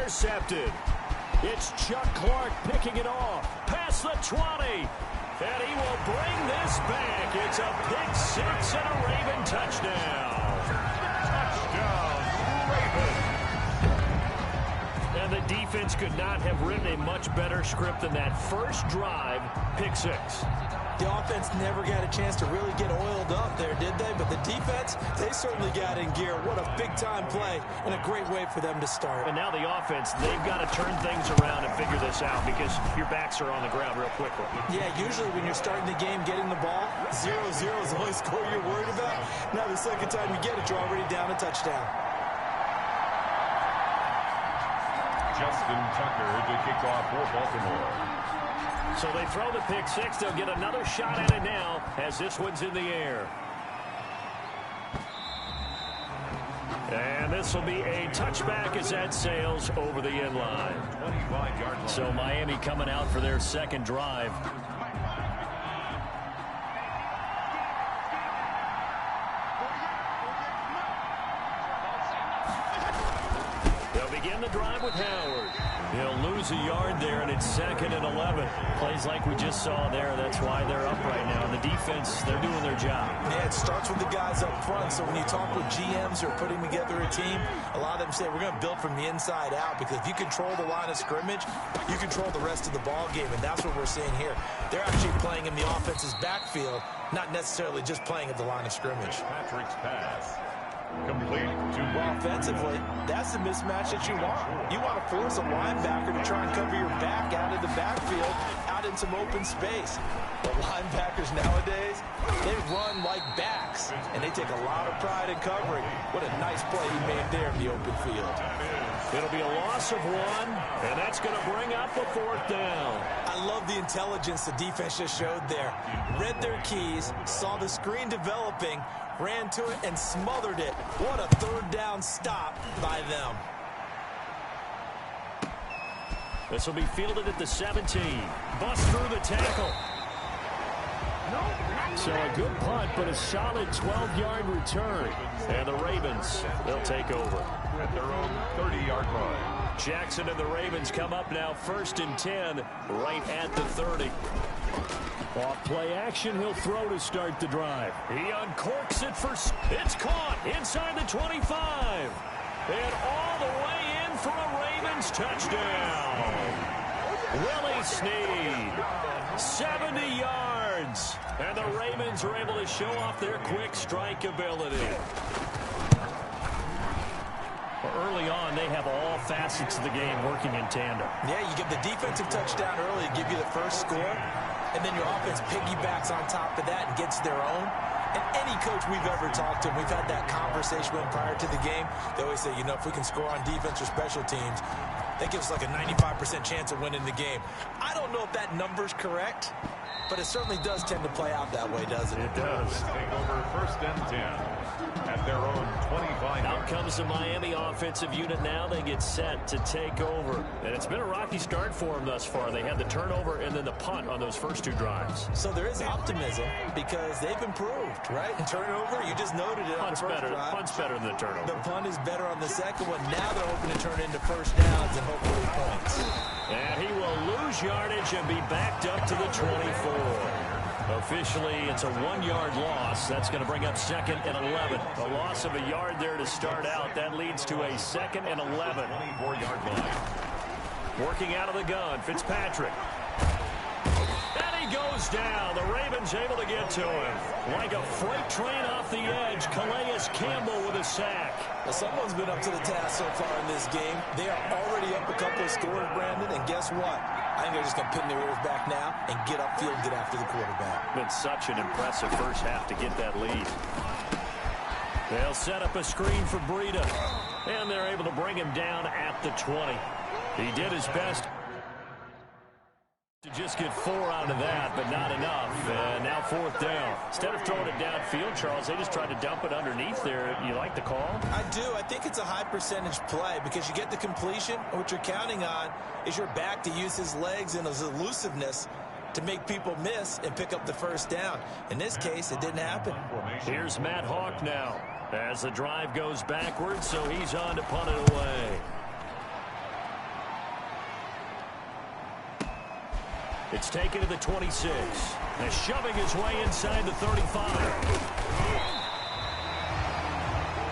intercepted. It's Chuck Clark picking it off. Past the 20. And he will bring this back. It's a pick six and a Raven touchdown. Touchdown, Raven. And the defense could not have written a much better script than that first drive, pick six. The offense never got a chance to really get oiled up there, did they? But the defense, they certainly got in gear. What a big-time play and a great way for them to start. And now the offense, they've got to turn things around and figure this out because your backs are on the ground real quickly. Yeah, usually when you're starting the game getting the ball, 0-0 is the only score you're worried about. Now the second time you get it, you're already down a touchdown. Justin Tucker to kick off for Baltimore. So they throw the pick six. They'll get another shot at it now as this one's in the air. And this will be a touchback as that sails over the end line. 25-yard line. So Miami coming out for their second drive. They'll begin the drive with Howard. He'll lose a yard there, and it's 2nd and 11. Plays like we just saw there. That's why they're up right now. And the defense, they're doing their job. Yeah, it starts with the guys up front. So when you talk with GMs who are putting together a team, a lot of them say we're going to build from the inside out because if you control the line of scrimmage, you control the rest of the ball game, and that's what we're seeing here. They're actually playing in the offense's backfield, not necessarily just playing at the line of scrimmage. Patrick's pass. Complete to offensively, that's the mismatch that you want. You want to force a linebacker to try and cover your back out of the backfield, out in some open space. The linebackers nowadays, they run like backs, and they take a lot of pride in covering. What a nice play he made there in the open field. It'll be a loss of one, and that's going to bring up a 4th down. I love the intelligence the defense just showed there. Read their keys, saw the screen developing, ran to it and smothered it. What a 3rd down stop by them. This will be fielded at the 17. Bust through the tackle. So a good punt, but a solid 12-yard return. And the Ravens, they'll take over. at their own 30-yard line. Jackson and the Ravens come up now 1st and 10 right at the 30. Off play action, he'll throw to start the drive. He uncorks it for, it's caught inside the 25. And all the way in for a Ravens touchdown. Willie Snead, 70 yards. And the Ravens are able to show off their quick strike ability. Early on, they have all facets of the game working in tandem. Yeah, you give the defensive touchdown early to give you the first score, and then your offense piggybacks on top of that and gets their own. And any coach we've ever talked to, we've had that conversation with prior to the game. They always say, you know, if we can score on defense or special teams, that gives us like a 95% chance of winning the game. I don't know if that number's correct, but it certainly does tend to play out that way, doesn't it? It does. Take over 1st and 10 at their own 25. Out comes the Miami offensive unit now. They get set to take over. And it's been a rocky start for them thus far. They had the turnover and then the punt on those first 2 drives. So there is optimism because they've improved, right? Turnover, you just noted it on the first drive. Punt's better than the turnover. The punt is better on the second one. Now they're hoping to turn into first downs and hopefully points. And he will lose yardage and be backed up to the 24. Officially, it's a 1-yard loss. That's going to bring up 2nd and 11. A loss of a yard there to start out. That leads to a 2nd and 11. 24-yard line. Working out of the gun, Fitzpatrick. And he goes down. The Ravens able to get to him. Like a freight train off the edge, Calais Campbell with a sack. Well, someone's been up to the task so far in this game. They are already up a couple of scores, Brandon, and guess what? I think they're just going to pin their ears back now and get upfield and get after the quarterback. Been such an impressive first half to get that lead. They'll set up a screen for Breida, and they're able to bring him down at the 20. He did his best to just get 4 out of that, but not enough. And now 4th down. Instead of throwing it downfield, Charles, they just tried to dump it underneath there. You like the call? I do. I think it's a high percentage play because you get the completion. What you're counting on is your back to use his legs and his elusiveness to make people miss and pick up the first down. In this case, it didn't happen. Here's Matt Hawk now as the drive goes backwards, so he's on to punt it away. It's taken to the 26. And shoving his way inside the 35.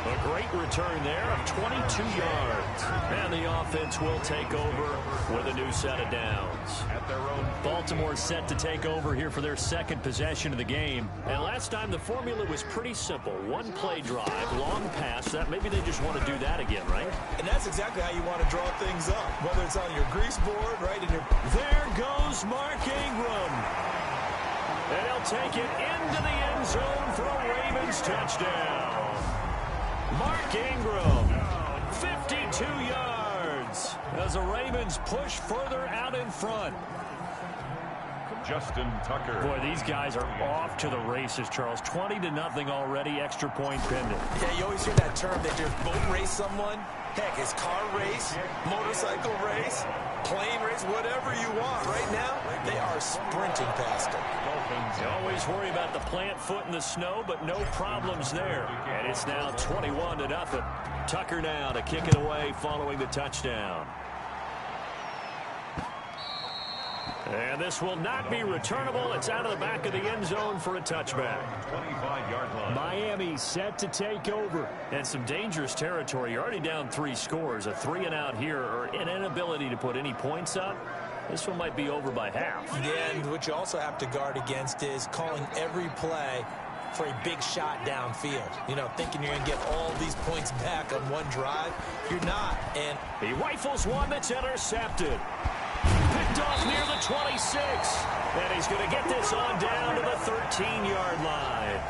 A great return there of 22 yards. And the offense will take over with a new set of downs. At their own. Baltimore set to take over here for their second possession of the game. And last time the formula was pretty simple. One play drive, long pass. That maybe they just want to do that again, right? And that's exactly how you want to draw things up. Whether it's on your grease board, right in your... There goes Mark Ingram. And he'll take it into the end zone for a Ravens touchdown. Mark Ingram, 52 yards as the Ravens push further out in front. Justin Tucker. Boy, these guys are off to the races, Charles. 20-0 already, extra point pending. Yeah, you always hear that term that you boat race someone. Heck, it's car race, motorcycle race, plane race, whatever you want. Right now, they are sprinting past them. You always worry about the plant foot in the snow, but no problems there. And it's now 21-0. Tucker now to kick it away following the touchdown. And this will not be returnable. It's out of the back of the end zone for a touchback. 25-yard line. Miami set to take over. And some dangerous territory. You're already down 3 scores. A 3-and-out here, or an inability to put any points up. This one might be over by half. Yeah, and what you also have to guard against is calling every play for a big shot downfield. You know, thinking you're going to get all these points back on one drive. You're not. And he rifles one that's intercepted. Picked off near the 26. And he's going to get this on down to the 13-yard line.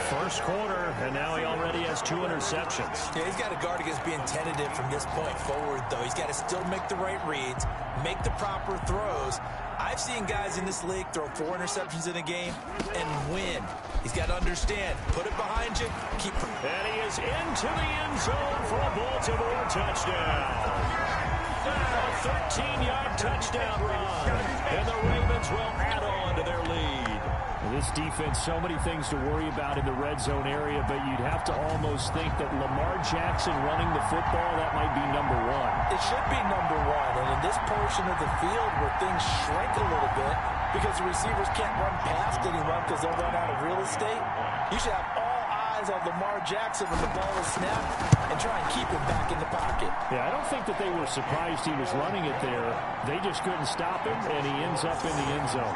First quarter, and now he already has 2 interceptions. Yeah, he's got to guard against being tentative from this point forward, though. He's got to still make the right reads, make the proper throws. I've seen guys in this league throw 4 interceptions in a game and win. He's got to understand, put it behind you, keep... And he is into the end zone for a Baltimore touchdown. A 13-yard touchdown run. And the Ravens will add on to their lead. This defense, so many things to worry about in the red zone area, but you'd have to almost think that Lamar Jackson running the football, that might be number 1. It should be number 1, and in this portion of the field where things shrink a little bit because the receivers can't run past anyone because they'll run out of real estate, you should have all eyes on Lamar Jackson when the ball is snapped and try and keep him back in the pocket. Yeah, I don't think that they were surprised he was running it there. They just couldn't stop him, and he ends up in the end zone.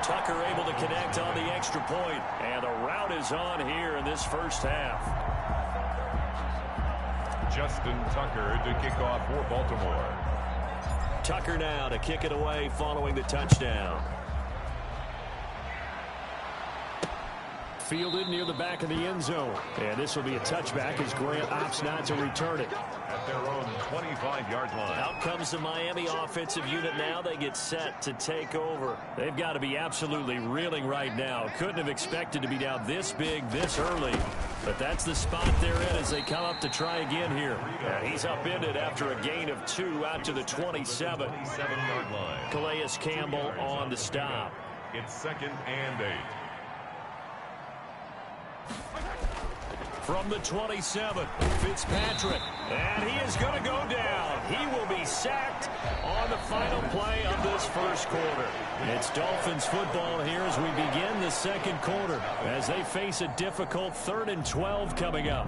Tucker able to connect on the extra point, and the route is on here in this first half. Justin Tucker to kick off for Baltimore. Tucker now to kick it away following the touchdown. Fielded near the back of the end zone. And this will be a touchback as Grant opts not to return it. At their own 25-yard line. Out comes the Miami offensive unit now. They get set to take over. They've got to be absolutely reeling right now. Couldn't have expected to be down this big this early. But that's the spot they're in as they come up to try again here. And he's upended after a gain of 2 out to the 27. 27-yard line. Calais Campbell on the stop. It's 2nd and 8. From the 27, Fitzpatrick, and he is going to go down. He will be sacked on the final play of this first quarter. It's Dolphins football here as we begin the second quarter as they face a difficult 3rd and 12 coming up.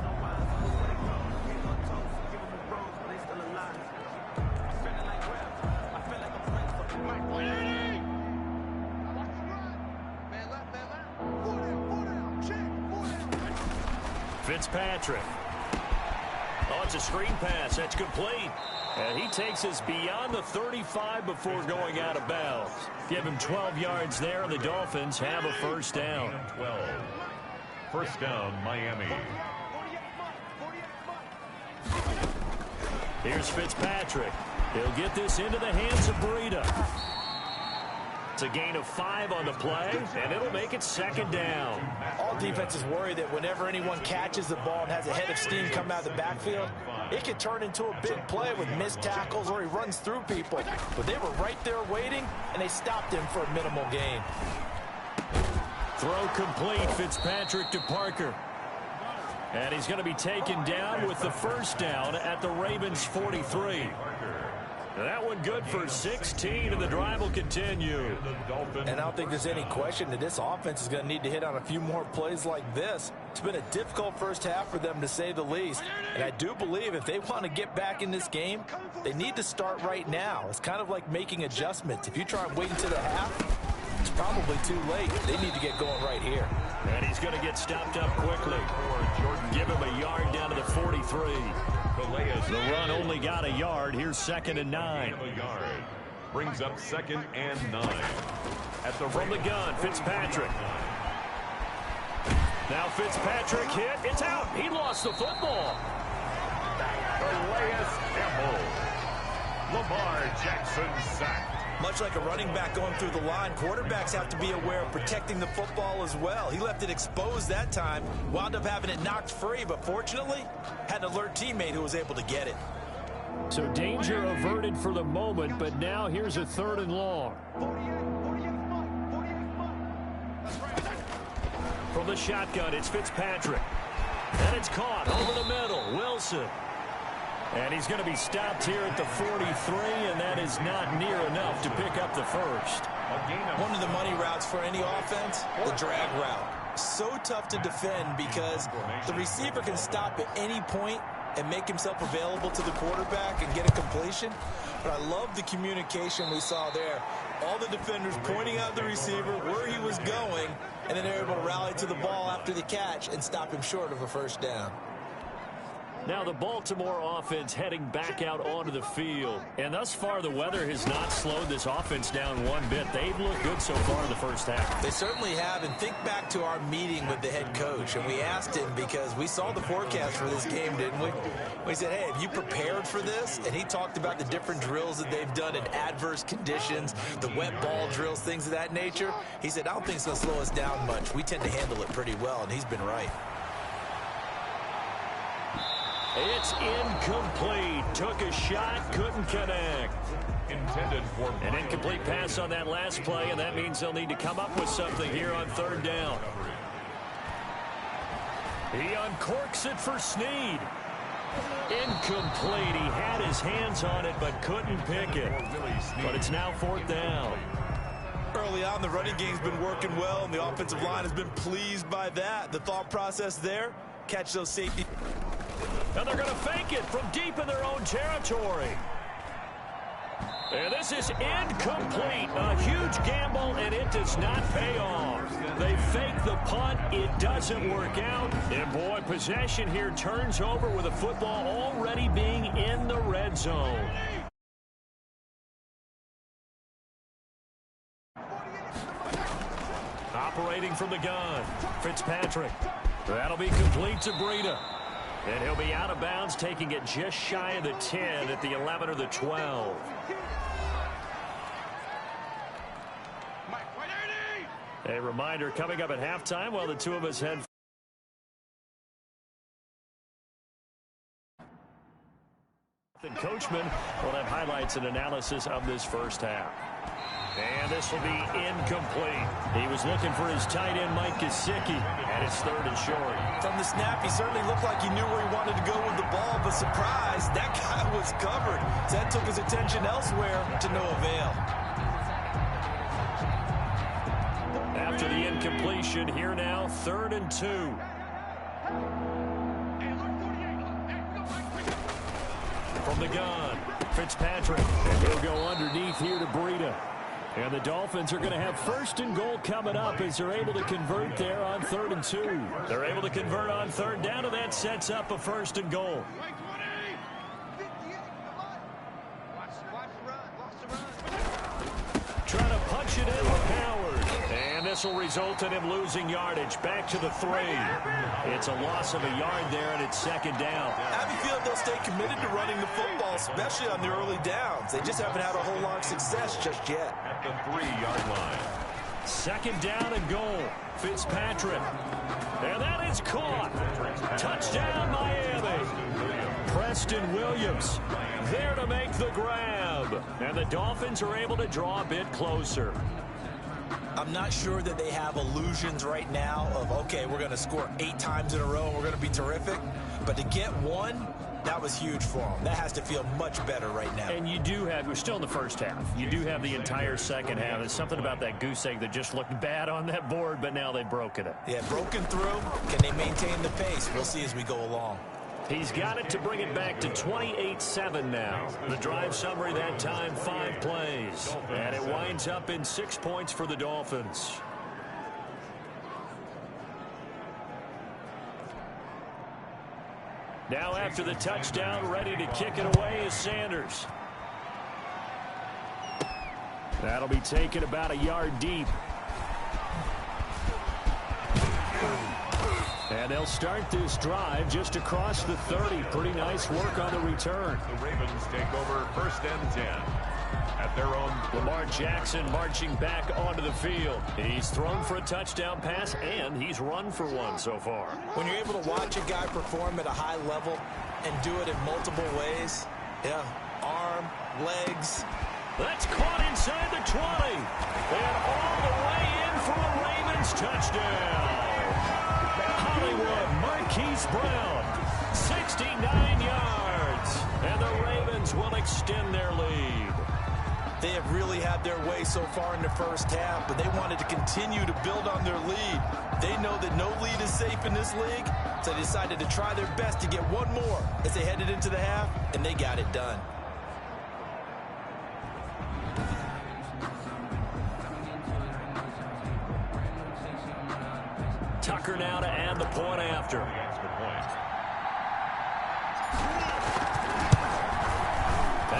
Fitzpatrick. Oh, it's a screen pass. That's complete. And he takes us beyond the 35 before going out of bounds. Give him 12 yards there, and the Dolphins have a first down. 12. First down, Miami. Here's Fitzpatrick. He'll get this into the hands of Breida. It's a gain of 5 on the play, and it'll make it 2nd down. All defenses worry that whenever anyone catches the ball and has a head of steam come out of the backfield, it could turn into a big play with missed tackles or he runs through people. But they were right there waiting, and they stopped him for a minimal gain. Throw complete, Fitzpatrick to Parker. And he's going to be taken down with the first down at the Ravens 43. That one good for 16, and the drive will continue. And I don't think there's any question that this offense is going to need to hit on a few more plays like this. It's been a difficult first half for them, to say the least. And I do believe if they want to get back in this game, they need to start right now. It's kind of like making adjustments. If you try and wait until the half, it's probably too late. They need to get going right here. And he's going to get stopped up quickly. Give him a yard down to the 43. The run only got a yard. Here's 2nd and 9. Brings up 2nd and 9. From the gun, Fitzpatrick. Now Fitzpatrick hit. It's out. He lost the football. Calais Campbell. Lamar Jackson sacked. Much like a running back going through the line, quarterbacks have to be aware of protecting the football as well. He left it exposed that time, wound up having it knocked free, but fortunately, had an alert teammate who was able to get it. So danger averted for the moment, but now here's a 3rd and long. From the shotgun, it's Fitzpatrick. And it's caught over the middle. Wilson. And he's going to be stopped here at the 43, and that is not near enough to pick up the first. One of the money routes for any offense, the drag route. So tough to defend because the receiver can stop at any point and make himself available to the quarterback and get a completion. But I love the communication we saw there. All the defenders pointing out the receiver, where he was going, and then they're able to rally to the ball after the catch and stop him short of a first down. Now the Baltimore offense heading back out onto the field. And thus far, the weather has not slowed this offense down one bit. They've looked good so far in the first half. They certainly have. And think back to our meeting with the head coach. And we asked him because we saw the forecast for this game, didn't we? We said, hey, have you prepared for this? And he talked about the different drills that they've done in adverse conditions, the wet ball drills, things of that nature. He said, I don't think it's going to slow us down much. We tend to handle it pretty well. And he's been right. It's incomplete. Took a shot, couldn't connect. Intended for an incomplete pass on that last play, and that means they'll need to come up with something here on 3rd down. He uncorks it for Snead. Incomplete. He had his hands on it, but couldn't pick it. But it's now 4th down. Early on, the running game's been working well, and the offensive line has been pleased by that. The thought process there, catch those safety. And they're going to fake it from deep in their own territory. And this is incomplete. A huge gamble, and it does not pay off. They fake the punt. It doesn't work out. And, boy, possession here turns over with the football already being in the red zone. Operating from the gun, Fitzpatrick. That'll be complete to Breida. And he'll be out of bounds, taking it just shy of the 10 at the 11 or the 12. A reminder coming up at halftime while the two of us head. And Coachman will have highlights and analysis of this first half. And this will be incomplete. He was looking for his tight end, Mike Gesicki, and it's 3rd and short. From the snap, he certainly looked like he knew where he wanted to go with the ball, but surprise, that guy was covered. So that took his attention elsewhere to no avail. After the incompletion, here now, 3rd and 2. From the gun, Fitzpatrick. And he'll go underneath here to Breida. And the Dolphins are going to have 1st and goal coming up as they're able to convert there on 3rd and 2. They're able to convert on 3rd down, and that sets up a 1st and goal. Trying to punch it in with Howard. And this will result in him losing yardage. Back to the 3. It's a loss of a yard there, and it's 2nd down. I have a feeling they'll stay committed to running the football, especially on the early downs. They just haven't had a whole lot of success just yet. At the 3-yard line. 2nd down and goal. Fitzpatrick. And that is caught. Touchdown, Miami. Preston Williams there to make the grab. And the Dolphins are able to draw a bit closer. I'm not sure that they have illusions right now of, okay, we're going to score 8 times in a row and we're going to be terrific. But to get one That was huge for them. That has to feel much better right now. And you do have, we're still in the first half. You do have the entire second half. There's something about that goose egg that just looked bad on that board, but now they've broken it. Yeah, broken through. Can they maintain the pace? We'll see as we go along. He's got it to bring it back to 28-7 now. The drive summary that time, 5 plays. And it winds up in 6 points for the Dolphins. Now after the touchdown, ready to kick it away is Sanders. That'll be taken about a yard deep. And they'll start this drive just across the 30. Pretty nice work on the return. The Ravens take over 1st and 10 at their own. Lamar Jackson marching back onto the field. He's thrown for a touchdown pass, and he's run for one so far. When you're able to watch a guy perform at a high level and do it in multiple ways, yeah, arm, legs. That's caught inside the 20. And all the way in for a Ravens touchdown. Hollywood Marquise Brown, 69 yards. And the Ravens will extend their lead. They have really had their way so far in the first half, but they wanted to continue to build on their lead. They know that no lead is safe in this league, so they decided to try their best to get one more as they headed into the half, and they got it done. Tucker now to add the point after. Extra point.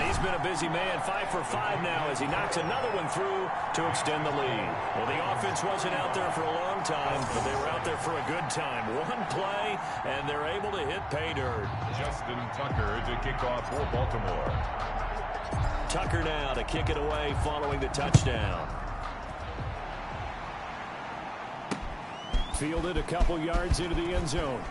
He's been a busy man, 5 for 5 now as he knocks another one through to extend the lead. Well, the offense wasn't out there for a long time, but they were out there for a good time. One play, and they're able to hit pay dirt. Justin Tucker to kick off for Baltimore. Tucker now to kick it away following the touchdown. Fielded a couple yards into the end zone.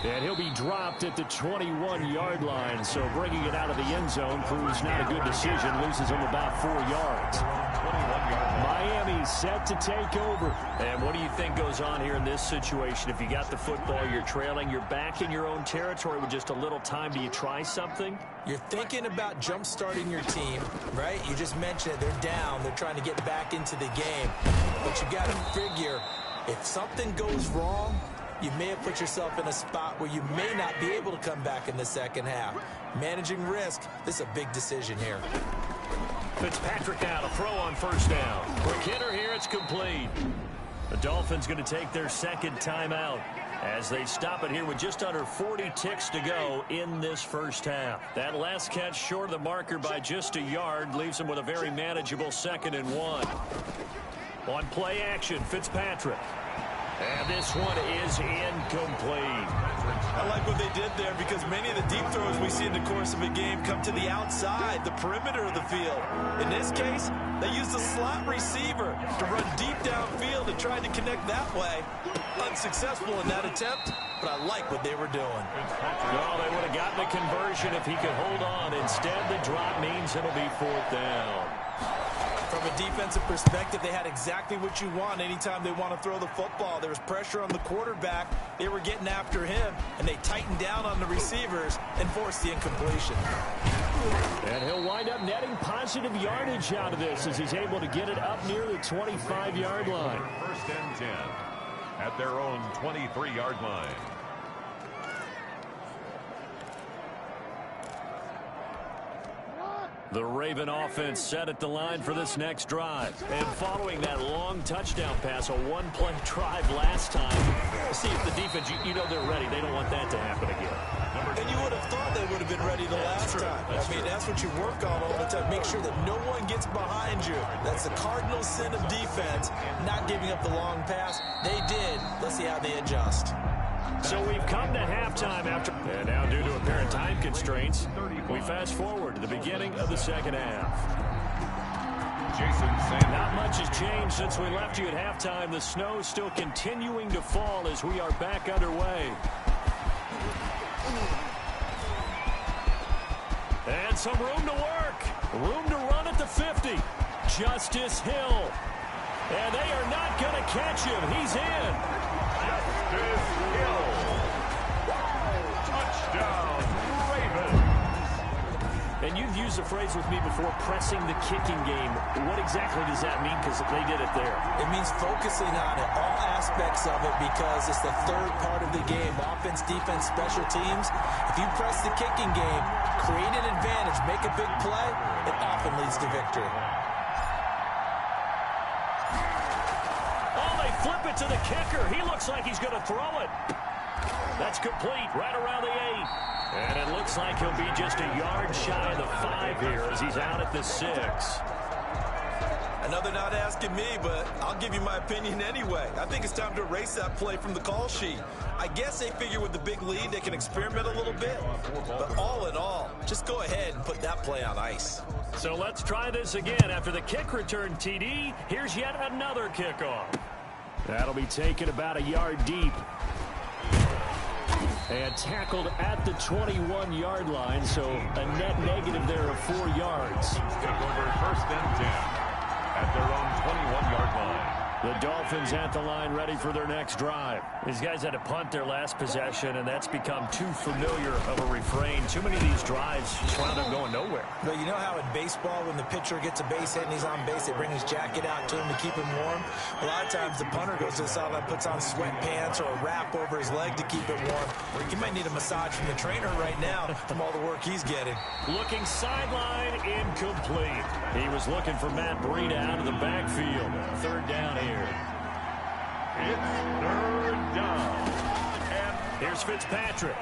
And he'll be dropped at the 21-yard line, so bringing it out of the end zone proves not a good decision. Loses him about 4 yards. 21-yard Miami set to take over. And what do you think goes on here in this situation? If you got the football, you're trailing, you're back in your own territory with just a little time. Do you try something? You're thinking about jump-starting your team, right? You just mentioned it. They're down. They're trying to get back into the game. But you got to figure, if something goes wrong, you may have put yourself in a spot where you may not be able to come back in the second half. Managing risk, this is a big decision here. Fitzpatrick now to throw on first down. Quick hitter here, it's complete. The Dolphins going to take their second timeout as they stop it here with just under 40 ticks to go in this first half. That last catch short of the marker by just a yard leaves them with a very manageable 2nd and 1. On play action, Fitzpatrick. And this one is incomplete. I like what they did there because many of the deep throws we see in the course of a game come to the outside, the perimeter of the field. In this case, they used a slot receiver to run deep downfield and tried to connect that way. Unsuccessful in that attempt, but I like what they were doing. Well, they would have gotten the conversion if he could hold on. Instead, the drop means it'll be 4th down. From a defensive perspective, they had exactly what you want anytime they want to throw the football. There was pressure on the quarterback. They were getting after him, and they tightened down on the receivers and forced the incompletion. And he'll wind up netting positive yardage out of this as he's able to get it up near the 25-yard line. 1st and 10 at their own 23-yard line. The Raven offense set at the line for this next drive. And following that long touchdown pass, a one-play drive last time. See if the defense, you know they're ready. They don't want that to happen again. And you would have thought they would have been ready the last time. That's what you work on all the time. Make sure that no one gets behind you. That's the cardinal sin of defense, not giving up the long pass. They did. Let's see how they adjust. So we've come to halftime after, and now due to apparent time constraints, we fast forward to the beginning of the second half. Jason Sanders. Not much has changed since we left you at halftime. The snow still continuing to fall as we are back underway. And some room to work. Room to run at the 50. Justice Hill. And they are not going to catch him. He's in. Justice Hill. down, Ravens. And you've used the phrase with me before, pressing the kicking game. What exactly does that mean? Because they did it there. It means focusing on it, all aspects of it, because it's the third part of the game. Offense, defense, special teams. If you press the kicking game, create an advantage, make a big play, it often leads to victory. Oh, they flip it to the kicker. He looks like he's going to throw it. That's complete, right around the 8. And it looks like he'll be just a yard shy of the 5 here as he's out at the 6. I know they're not asking me, but I'll give you my opinion anyway. I think it's time to erase that play from the call sheet. I guess they figure with the big lead they can experiment a little bit. But all in all, just go ahead and put that play on ice. So let's try this again. After the kick return TD, here's yet another kickoff. That'll be taken about a yard deep. And tackled at the 21-yard line, so a net negative there of 4 yards. Take over first and 10 at their own 21-yard line. The Dolphins at the line, ready for their next drive. These guys had to punt their last possession, and that's become too familiar of a refrain. Too many of these drives just wound up going nowhere. But you know how in baseball, when the pitcher gets a base hit and he's on base, they bring his jacket out to him to keep him warm? A lot of times the punter goes to the sideline, puts on sweatpants or a wrap over his leg to keep it warm. He might need a massage from the trainer right now from all the work he's getting. Looking sideline, incomplete. He was looking for Matt Breida out of the backfield. Third down here. It's third down. And Here's Fitzpatrick.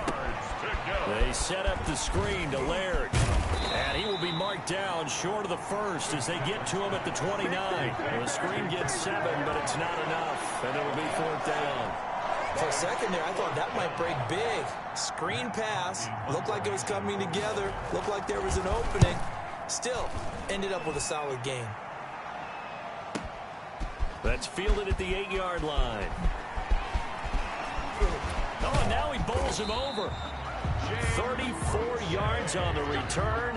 to go. They set up the screen to Laird. And he will be marked down short of the first as they get to him at the 29. The screen gets 7, but it's not enough. And it will be 4th down. For a second there, I thought that might break big. Screen pass. Looked like it was coming together. Looked like there was an opening. Still, ended up with a solid game. That's fielded at the 8-yard line. Oh, and now he bowls him over. 34 yards on the return.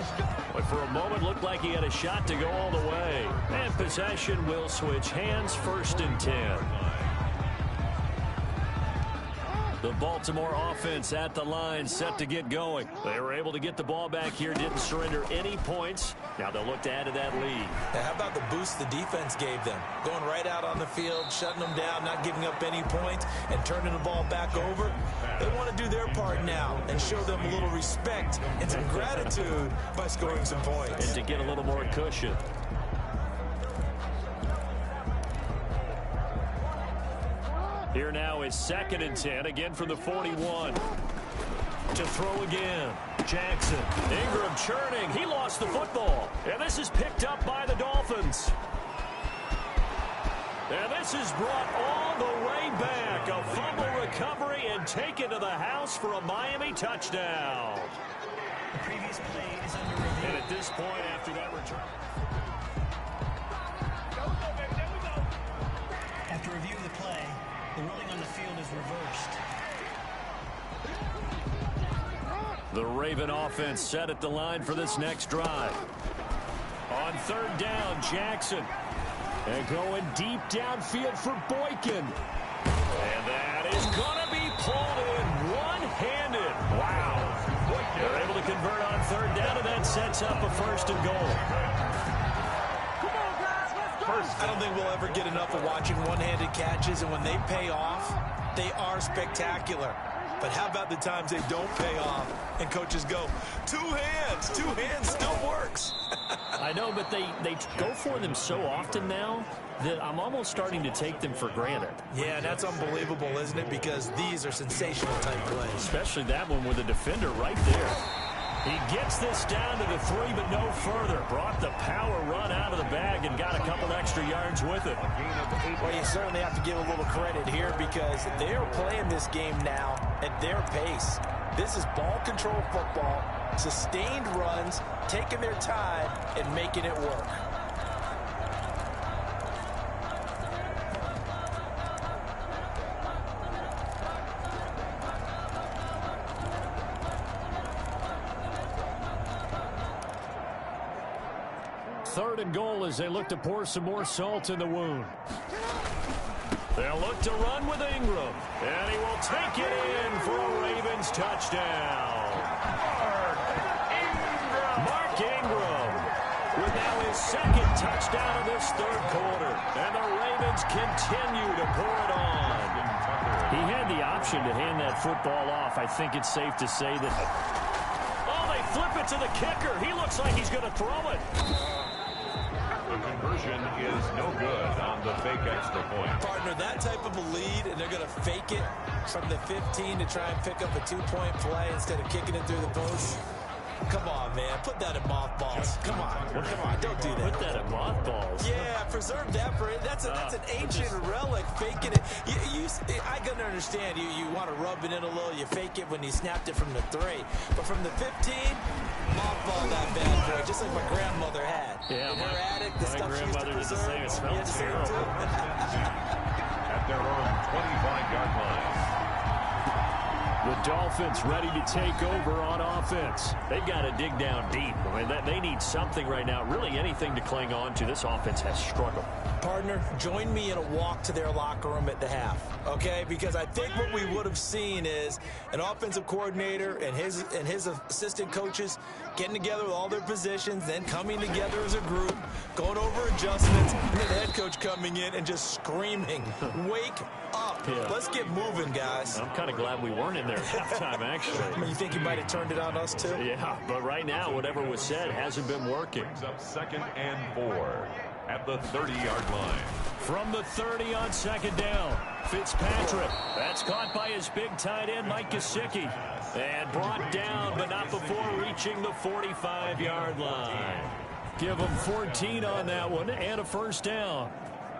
But for a moment, looked like he had a shot to go all the way. And possession will switch hands, 1st and 10. The Baltimore offense at the line, set to get going. They were able to get the ball back here, didn't surrender any points. Now they'll look to add to that lead. Now, how about the boost the defense gave them? Going right out on the field, shutting them down, not giving up any points, and turning the ball back over. They want to do their part now and show them a little respect and some gratitude by scoring some points. And to get a little more cushion. Here now is 2nd and 10, again from the 41. To throw again. Jackson. Ingram churning. He lost the football. And this is picked up by the Dolphins. And this is brought all the way back. A fumble recovery and taken to the house for a Miami touchdown. The previous play is under review. And at this point, after that return. After review of the play, the ruling on the field is reversed. The Raven offense set at the line for this next drive. On 3rd down, Jackson. And going deep downfield for Boykin. And that is going to be pulled in one-handed. Wow. They're able to convert on 3rd down, and that sets up a 1st and goal. I don't think we'll ever get enough of watching one-handed catches, and when they pay off, they are spectacular. But how about the times they don't pay off and coaches go, two hands still works. I know, but they go for them so often now that I'm almost starting to take them for granted. Yeah, that's unbelievable, isn't it? Because these are sensational type plays. Especially that one with a defender right there. He gets this down to the 3, but no further. Brought the power run out of the bag and got a couple extra yards with it. Well, you certainly have to give a little credit here because they're playing this game now at their pace. This is ball control football, sustained runs, taking their time, and making it work. Third and goal as they look to pour some more salt in the wound. They'll look to run with Ingram. And he will take it in for a Ravens touchdown. with now his second touchdown of this third quarter. And the Ravens continue to pour it on. He had the option to hand that football off. I think it's safe to say that... Oh, they flip it to the kicker. He looks like he's going to throw it. The conversion is no good on the fake extra point. Partner, that type of a lead, and they're going to fake it from the 15 to try and pick up a 2-point play instead of kicking it through the post. Come on, man. Put that in mothballs. Come on. Come on. Don't do that. Put that in mothballs. Yeah, preserve that for it. That's an ancient relic. Faking it. I can understand. You want to rub it in a little. You fake it when you snapped it from the 3. But from the 15, mothball that bad boy, just like my grandmother had. Yeah, in her attic, the stuff she used to did the preserve. same. It smelled terrible. At their own 25-yard line. The Dolphins ready to take over on offense. They've got to dig down deep. I mean, they need something right now, really anything to cling on to. This offense has struggled. Partner, join me in a walk to their locker room at the half, okay? Because I think what we would have seen is an offensive coordinator and his assistant coaches getting together with all their positions, then coming together as a group, going over adjustments, and then the head coach coming in and just screaming, wake up. Yeah. Let's get moving, guys. I'm kind of glad we weren't in there at halftime, actually. I mean, you think he might have turned it on us, too? Yeah, but right now, whatever was said hasn't been working. Brings up 2nd and 4 at the 30-yard line. From the 30 on 2nd down, Fitzpatrick. That's caught by his big tight end, Mike Gesicki. And brought down, but not before reaching the 45-yard line. Give him 14 on that one and a first down.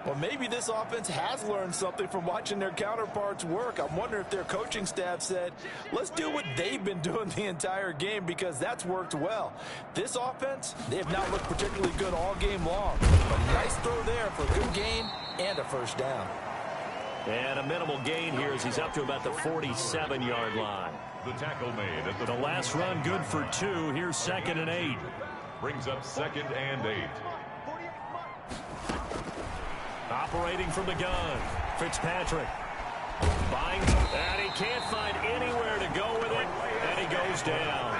Well, maybe this offense has learned something from watching their counterparts work. I'm wondering if their coaching staff said, let's do what they've been doing the entire game, because that's worked well. This offense, they have not looked particularly good all game long. But nice throw there for a good gain and a first down. And a minimal gain here as he's up to about the 47-yard line. The tackle made at the last run good for 2. Here's 2nd and 8. Brings up 2nd and 8. Operating from the gun, Fitzpatrick binds, and he can't find anywhere to go with it, and he goes down.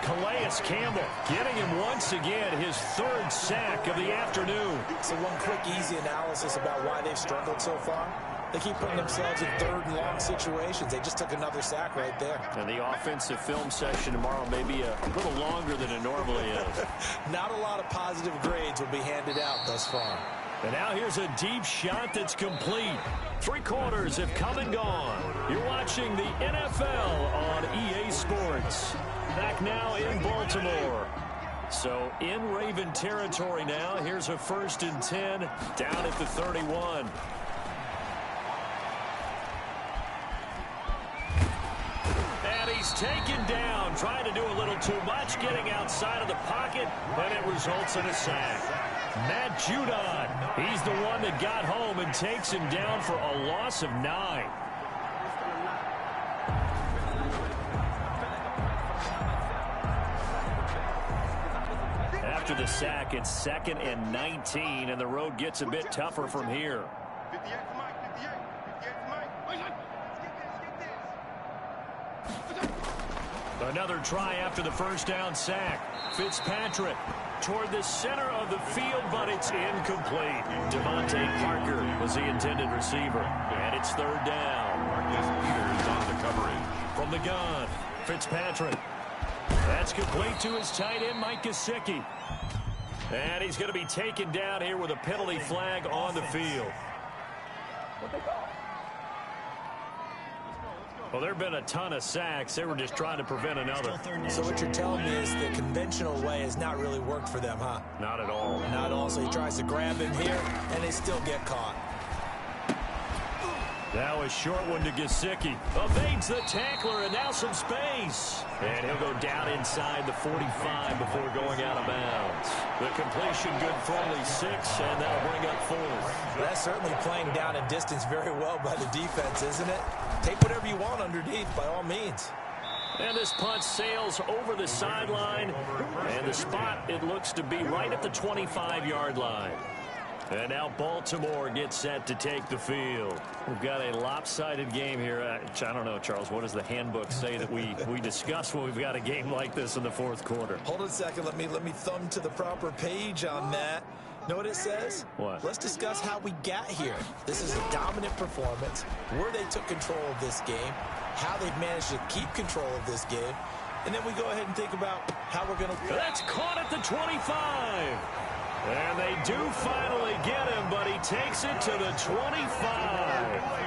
Calais Campbell getting him once again, his 3rd sack of the afternoon. So one quick, easy analysis about why they've struggled so far. They keep putting themselves in 3rd and long situations. They just took another sack right there. And the offensive film session tomorrow may be a little longer than it normally is. Not a lot of positive grades will be handed out thus far. And now here's a deep shot that's complete. 3 quarters have come and gone. You're watching the NFL on EA Sports. Back now in Baltimore. So in Raven territory now. Here's a 1st and 10 down at the 31. And he's taken down, trying to do a little too much, getting outside of the pocket, and it results in a sack. Matt Judon, he's the one that got home and takes him down for a loss of 9. After the sack, it's 2nd and 19, and the road gets a bit tougher from here. Another try after the first down sack. Fitzpatrick toward the center of the field, but it's incomplete. Devontae Parker was the intended receiver, and it's 3rd down. Marcus Peters on the coverage. From the gun, Fitzpatrick. That's complete to his tight end, Mike Gesicki. And he's going to be taken down here with a penalty flag on the field. Well, there have been a ton of sacks. They were just trying to prevent another. So what you're telling me is the conventional way has not really worked for them, huh? Not at all. Not at all. So he tries to grab him here, and they still get caught. Now a short one to Gesicki. Evades the tackler, and now some space. And he'll go down inside the 45 before going out of bounds. The completion good for only 6, and that'll bring up 4th. That's certainly playing down in distance very well by the defense, isn't it? Take whatever you want underneath, by all means. And this punt sails over the sideline, and the spot, it looks to be right at the 25-yard line. And now Baltimore gets set to take the field. We've got a lopsided game here. I don't know, Charles, what does the handbook say that we discuss when we've got a game like this in the fourth quarter? Hold on a second. Let me thumb to the proper page on that. Know what it says? What? Let's discuss how we got here. This is a dominant performance, where they took control of this game, how they've managed to keep control of this game, and then we go ahead and think about how we're going to... That's caught at the 25. And they do finally get him, but he takes it to the 25.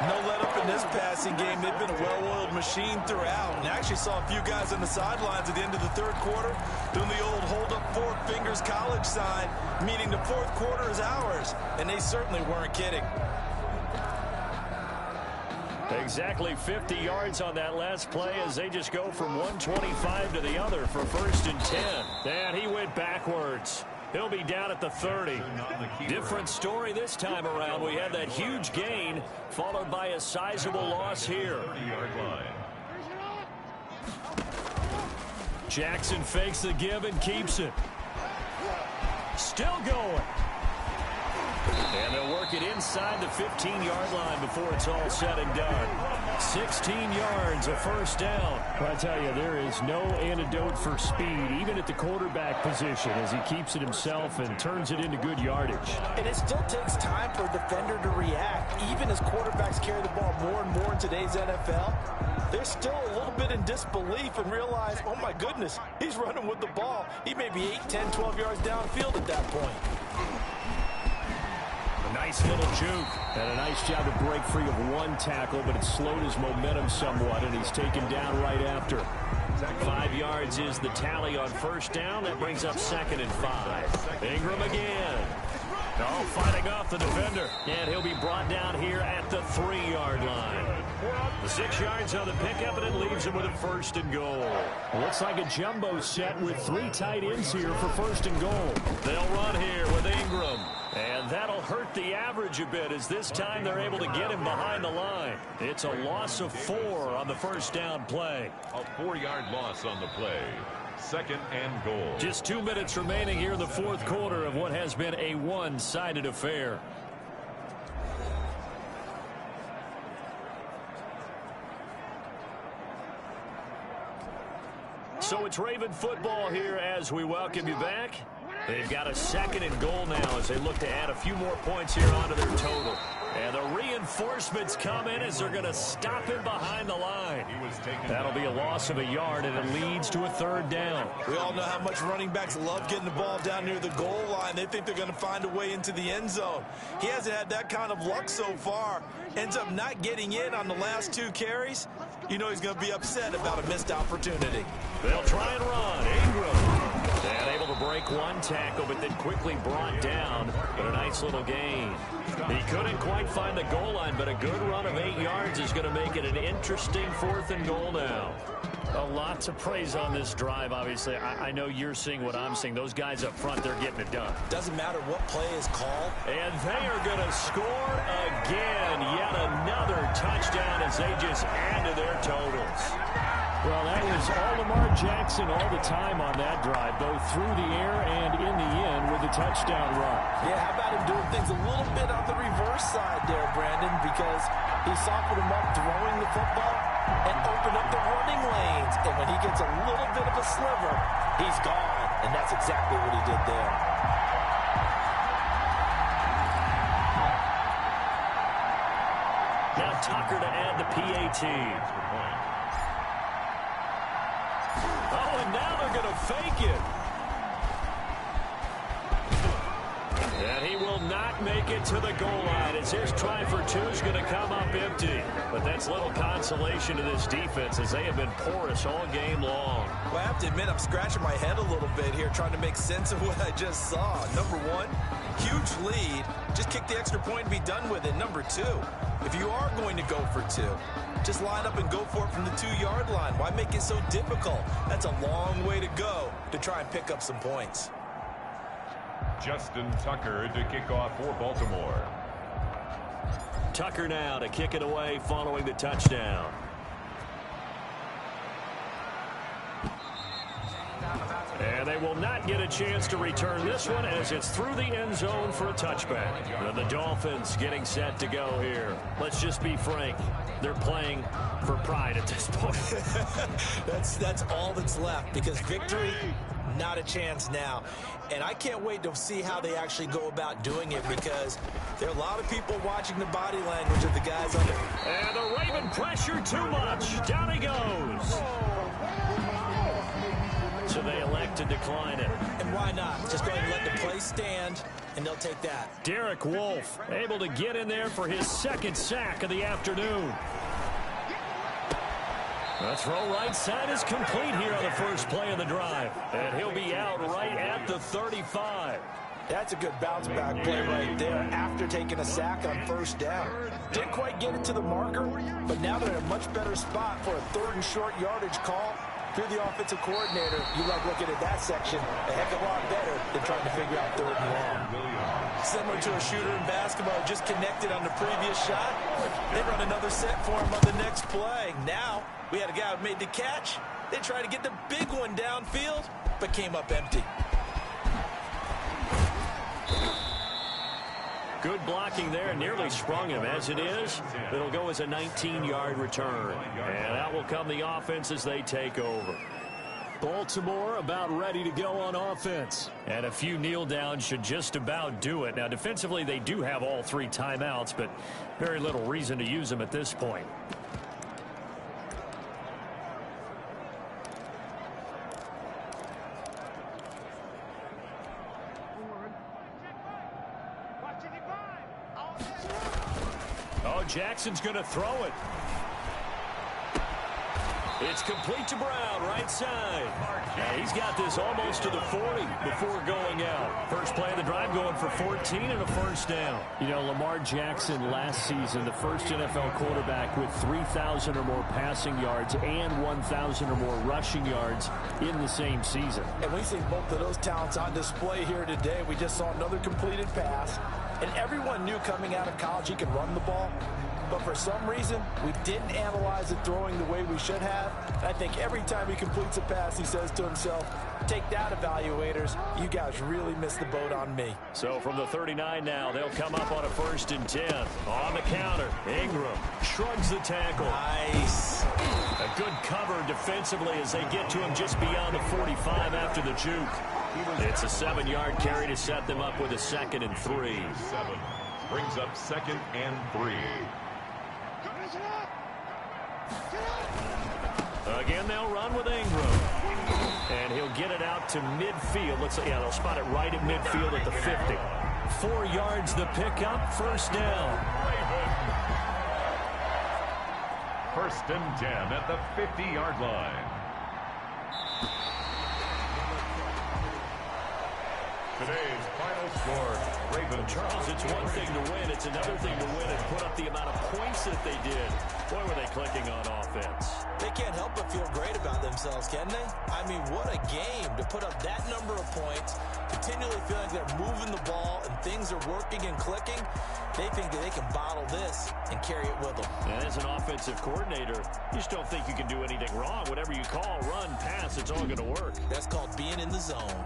No let up in this passing game. They've been a well-oiled machine throughout. And I actually saw a few guys on the sidelines at the end of the third quarter doing the old hold up 4 fingers college sign, meaning the fourth quarter is ours. And they certainly weren't kidding. Exactly 50 yards on that last play as they just go from 125 to the other for 1st and 10. And he went backwards. He'll be down at the 30. Different story this time around. We had that huge gain followed by a sizable loss here. Jackson fakes the give and keeps it. Still going. And they'll work it inside the 15-yard line before it's all said and done. 16 yards, a first down. I tell you, there is no antidote for speed, even at the quarterback position, as he keeps it himself and turns it into good yardage. And it still takes time for a defender to react. Even as quarterbacks carry the ball more and more in today's NFL, they're still a little bit in disbelief and realize, oh my goodness, he's running with the ball. He may be 8, 10, 12 yards downfield at that point. Nice little juke. And a nice job to break free of one tackle, but it slowed his momentum somewhat, and he's taken down right after. 5 yards is the tally on first down. That brings up 2nd and 5. Ingram again. Oh, fighting off the defender. And he'll be brought down here at the 3-yard line. The 6 yards on the pickup, and it leaves him with a 1st and goal. Looks like a jumbo set with 3 tight ends here for 1st and goal. They'll run here with Ingram. And that'll hurt the average a bit as this time they're able to get him behind the line. It's a loss of 4 on the first down play. A 4-yard loss on the play. 2nd and goal. Just 2 minutes remaining here in the fourth quarter of what has been a one-sided affair. So it's Raven football here as we welcome you back. They've got a 2nd and goal now as they look to add a few more points here onto their total. And the reinforcements come in as they're going to stop him behind the line. That'll be a loss of a yard, and it leads to a 3rd down. We all know how much running backs love getting the ball down near the goal line. They think they're going to find a way into the end zone. He hasn't had that kind of luck so far. Ends up not getting in on the last 2 carries. You know he's going to be upset about a missed opportunity. They'll try and run. Ingram. And able to break one tackle, but then quickly brought down. But a nice little gain. He couldn't quite find the goal line, but a good run of 8 yards is going to make it an interesting 4th and goal now. A lot to praise on this drive, obviously. I know you're seeing what I'm seeing. Those guys up front, they're getting it done. Doesn't matter what play is called. And they are going to score again. Yet another touchdown as they just add to their totals. Well, that was all Lamar Jackson all the time on that drive, both through the air and in the end with the touchdown run. Yeah, how about him doing things a little bit on the reverse side there, Brandon, because he softened him up throwing the football and opened up the running lanes. And when he gets a little bit of a sliver, he's gone. And that's exactly what he did there. Now Tucker to add the PAT. Oh, and now they're going to fake it. And he will not make it to the goal line as his try for 2 is going to come up empty. But that's little consolation to this defense as they have been porous all game long. Well, I have to admit, I'm scratching my head a little bit here trying to make sense of what I just saw. Number 1, huge lead. Just kick the extra point and be done with it. Number 2, if you are going to go for 2, just line up and go for it from the 2-yard line. Why make it so difficult? That's a long way to go to try and pick up some points. Justin Tucker to kick off for Baltimore. Tucker now to kick it away following the touchdown. And And they will not get a chance to return this one as it's through the end zone for a touchback. And the Dolphins getting set to go here. Let's just be frank. They're playing for pride at this point. That's all that's left, because victory, not a chance now. And I can't wait to see how they actually go about doing it, because there are a lot of people watching the body language of the guys on the... And the Raven pressure too much. Down he goes. So they elect to decline it. And why not? Just go ahead and let the play stand, and they'll take that. Derek Wolfe able to get in there for his second sack of the afternoon. The throw right side is complete here on the first play of the drive. And he'll be out right at the 35. That's a good bounce back play right there after taking a sack on first down. Didn't quite get it to the marker, but now they're in a much better spot for a 3rd and short yardage call. If you're the offensive coordinator, you like looking at that section a heck of a lot better than trying to figure out 3rd and long. Similar to a shooter in basketball, just connected on the previous shot. They run another set for him on the next play. Now, we had a guy who made the catch. They tried to get the big one downfield, but came up empty. Good blocking there, nearly sprung him. As it is, it'll go as a 19-yard return. And out will come the offense as they take over. Baltimore about ready to go on offense. And a few kneel downs should just about do it. Now, defensively, they do have all 3 timeouts, but very little reason to use them at this point. Jackson's going to throw it. It's complete to Brown, right side. And he's got this almost to the 40 before going out. First play of the drive going for 14 and a first down. You know, Lamar Jackson last season, the first NFL quarterback with 3,000 or more passing yards and 1,000 or more rushing yards in the same season. And we've seen both of those talents on display here today. We just saw another completed pass. And everyone knew coming out of college he could run the ball. But for some reason, we didn't analyze it throwing the way we should have. And I think every time he completes a pass, he says to himself, take that, evaluators. You guys really missed the boat on me. So from the 39 now, they'll come up on a 1st and 10. On the counter, Ingram shrugs the tackle. Nice. A good cover defensively as they get to him just beyond the 45 after the juke. It's a 7-yard carry to set them up with a 2nd and 3. 7 brings up 2nd and 3. Again, they'll run with Ingram. And he'll get it out to midfield. Let's say, yeah, they'll spot it right at midfield at the 50. 4 yards the pickup, first down. 1st and 10 at the 50-yard line. Today's final score, Ravens. Charles, it's one thing to win. It's another thing to win and put up the amount of points that they did. Boy, were they clicking on offense. They can't help but feel great about themselves, can they? I mean, what a game to put up that number of points, continually feeling like they're moving the ball and things are working and clicking. They think that they can bottle this and carry it with them. And as an offensive coordinator, you just don't think you can do anything wrong. Whatever you call, run, pass, it's all going to work. That's called being in the zone.